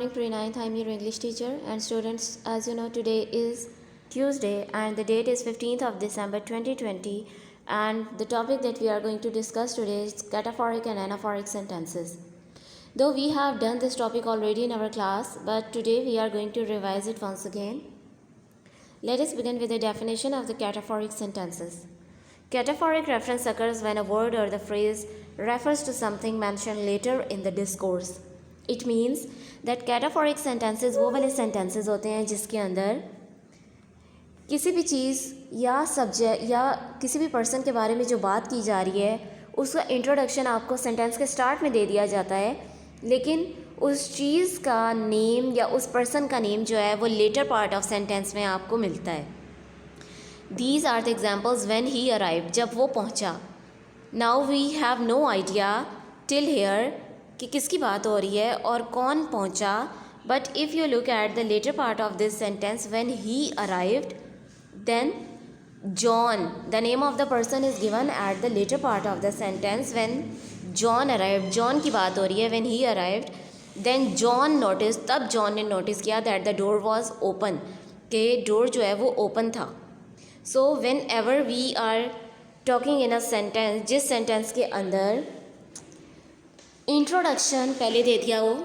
Morning pre-9th, I'm your English teacher and students. As you know, today is Tuesday and the date is 15th of December 2020, and the topic that we are going to discuss today is cataphoric and anaphoric sentences. Though we have done this topic already in our class, but today we are going to revise it once again. Let us begin with the definition of the cataphoric sentences. Cataphoric reference occurs when a word or the phrase refers to something mentioned later in the discourse. It means that cataphoric sentences वो वाले sentences होते हैं जिसके अंदर किसी भी चीज़ या subject या किसी भी पर्सन के बारे में जो बात की जा रही है उसका इंट्रोडक्शन आपको सेंटेंस के स्टार्ट में दे दिया जाता है, लेकिन उस चीज़ का नेम या उस पर्सन का नेम जो है वो लेटर पार्ट ऑफ सेंटेंस में आपको मिलता है. These are the examples when he arrived, जब वो पहुंचा. Now we have no idea till here कि किसकी बात हो रही है और कौन पहुंचा. But if you look at the later part of this sentence, when he arrived, then John, the name of the person is given at the later part of the sentence. When John arrived, John की बात हो रही है. When he arrived, then John noticed, तब John ने notice किया that the door was open, कि door जो है वो open था. So whenever we are talking in a sentence, जिस sentence के अंदर इंट्रोडक्शन पहले दे दिया हो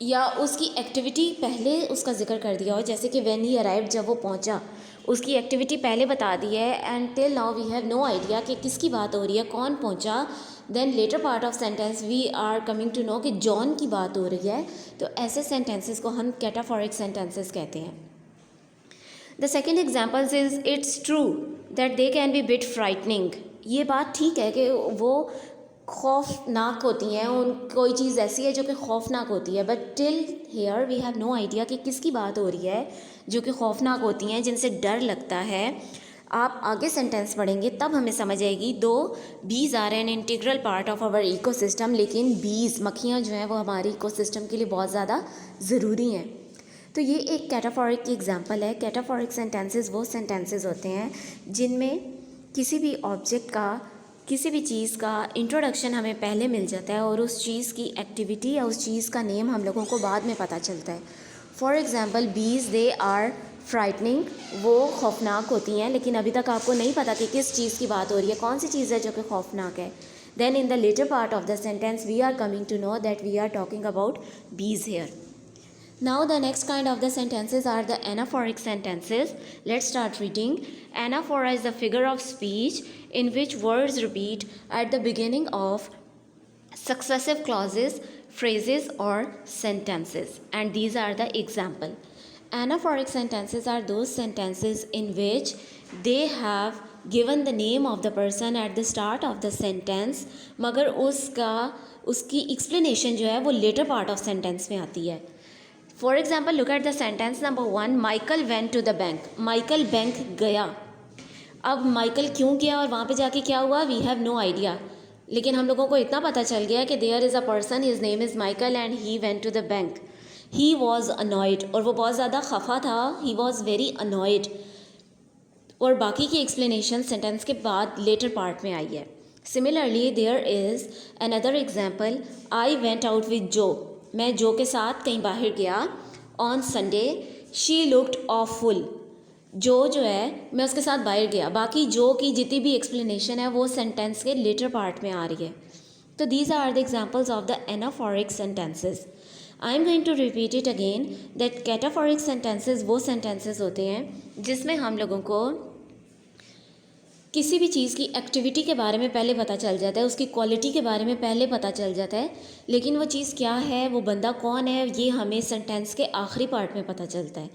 या उसकी एक्टिविटी पहले उसका जिक्र कर दिया हो, जैसे कि व्हेन ही अराइव्ड, जब वो पहुंचा, उसकी एक्टिविटी पहले बता दी है and till now we have no idea कि किसकी बात हो रही है, कौन पहुंचा. Then latter part of sentence we are coming to know कि जॉन की बात हो रही है. तो ऐसे सेंटेंसेस को हम कैटाफोरिक सेंटेंसेस कहते हैं. The second examples is it's true that they can be bit frightening. ये बात ठीक है कि वो खौफनाक होती हैं, उन कोई चीज़ ऐसी है जो कि खौफनाक होती है. But till here we have no idea कि किसकी बात हो रही है जो कि खौफनाक होती हैं, जिनसे डर लगता है. आप आगे सेंटेंस पढ़ेंगे तब हमें समझ आएगी. दो bees are an integral part of our ecosystem, लेकिन बीज मक्खियाँ जो हैं वो हमारे इकोसिस्टम के लिए बहुत ज़्यादा ज़रूरी हैं. तो ये एक कैटाफोरिक की एग्जांपल है. कैटाफोरिक सेंटेंसेस वो सेंटेंसेस होते हैं जिनमें किसी भी ऑब्जेक्ट का, किसी भी चीज़ का इंट्रोडक्शन हमें पहले मिल जाता है और उस चीज़ की एक्टिविटी या उस चीज़ का नेम हम लोगों को बाद में पता चलता है. फॉर एग्ज़ाम्पल बीज दे आर फ्राइटनिंग, वो खौफनाक होती हैं, लेकिन अभी तक आपको नहीं पता कि किस चीज़ की बात हो रही है, कौन सी चीज़ है जो कि खौफनाक है. Then in the latter part of the sentence we are coming to know that we are talking about bees here. Now the next kind of the sentences are the anaphoric sentences. Let's start reading. Anaphora is the figure of speech in which words repeat at the beginning of successive clauses, phrases or sentences. And these are the example. Anaphoric sentences are those sentences in which they have given the name of the person at the start of the sentence, मगर उसकी explanation जो है वो later part of sentence में आती है. For example, look at the sentence number 1. Michael went to the bank. Michael bank गया. अब Michael क्यों गया और वहाँ पे जाके क्या हुआ, we have no idea. लेकिन हम लोगों को इतना पता चल गया कि there is a person, his name is Michael and he went to the bank. He was annoyed, और वो बहुत ज़्यादा खफा था. He was very annoyed. और बाकी की explanation sentence के बाद later part में आई है. Similarly, there is another example. I went out with Joe. मैं जो के साथ कहीं बाहर गया. On Sunday she looked awful. जो है मैं उसके साथ बाहर गया. बाकी जो की जितनी भी एक्सप्लेनेशन है वो सेंटेंस के लेटर पार्ट में आ रही है. तो these are the examples of the anaphoric sentences. I am going to repeat it again that cataphoric sentences वो सेंटेंसेस होते हैं जिसमें हम लोगों को किसी भी चीज़ की एक्टिविटी के बारे में पहले पता चल जाता है, उसकी क्वालिटी के बारे में पहले पता चल जाता है, लेकिन वो चीज़ क्या है, वो बंदा कौन है, ये हमें सेंटेंस के आखिरी पार्ट में पता चलता है.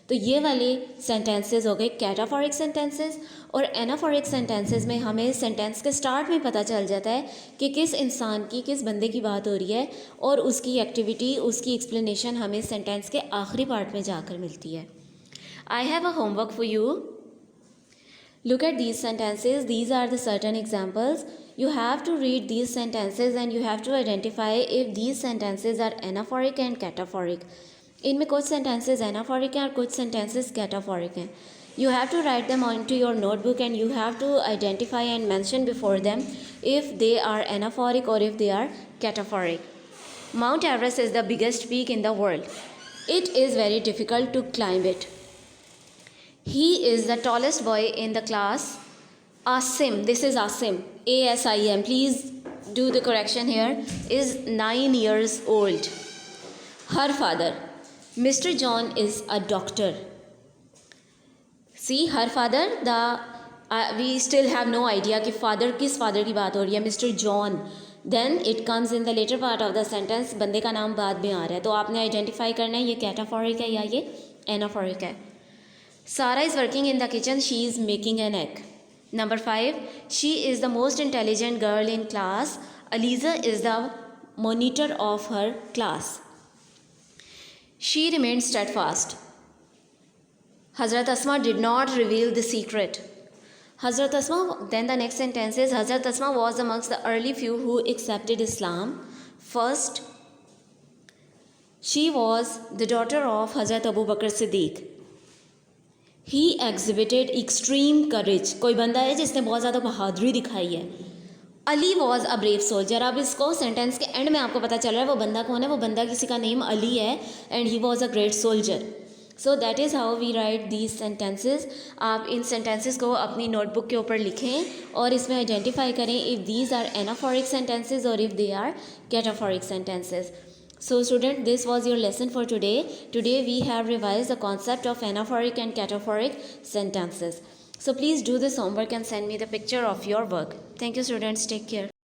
तो ये वाले सेंटेंसेस हो गए कैटाफोरिक सेंटेंसेस. और एनाफोरिक सेंटेंसेस में हमें सेंटेंस के स्टार्ट में पता चल जाता है कि किस इंसान की, किस बंदे की बात हो रही है और उसकी एक्टिविटी, उसकी एक्सप्लेनेशन हमें सेंटेंस के आखिरी पार्ट में जाकर मिलती है. I have a homework for you. Look at these sentences. These are the certain examples. You have to read these sentences and you have to identify if these sentences are anaphoric and cataphoric. इनमें कुछ sentences anaphoric हैं और कुछ sentences cataphoric हैं. You have to write them onto your notebook and you have to identify and mention before them if they are anaphoric or if they are cataphoric. Mount Everest is the biggest peak in the world. It is very difficult to climb it. He is the tallest boy in the class. Asim, this is Asim, Asim, please do the correction here, is 9 years old. Her father, Mr. John, is a doctor. See, her father, we still have no idea कि father किस father की बात हो रही है, Mr. John. Then it comes in the later part of the sentence, बंदे का नाम बाद में आ रहा है, तो आपने आइडेंटिफाई करना है ये कैटाफोरिक है या ये एनाफोरिक है. Sarah is working in the kitchen, she is making an egg. Number 5, she is the most intelligent girl in class. Aliza is the monitor of her class. She remained steadfast. Hazrat Asma did not reveal the secret. Hazrat Asma, then the next sentence is, Hazrat Asma was amongst the early few who accepted Islam. First, she was the daughter of Hazrat Abu Bakr Siddiq. He exhibited extreme courage. कोई बंदा है जिसने बहुत ज़्यादा बहादुरी दिखाई है. Ali was a brave soldier. अब इसको सेंटेंस के एंड में आपको पता चल रहा है वो बंदा कौन है. वो बंदा किसी का नेम अली है and he was a great soldier. So that is how we write these sentences. आप इन सेंटेंसेज को अपनी नोटबुक के ऊपर लिखें और इसमें आइडेंटिफाई करें if these are anaphoric sentences और if they are cataphoric sentences. So student, this was your lesson for today. Today we have revised the concept of anaphoric and cataphoric sentences. So please do this homework and send me the picture of your work. Thank you students. Take care.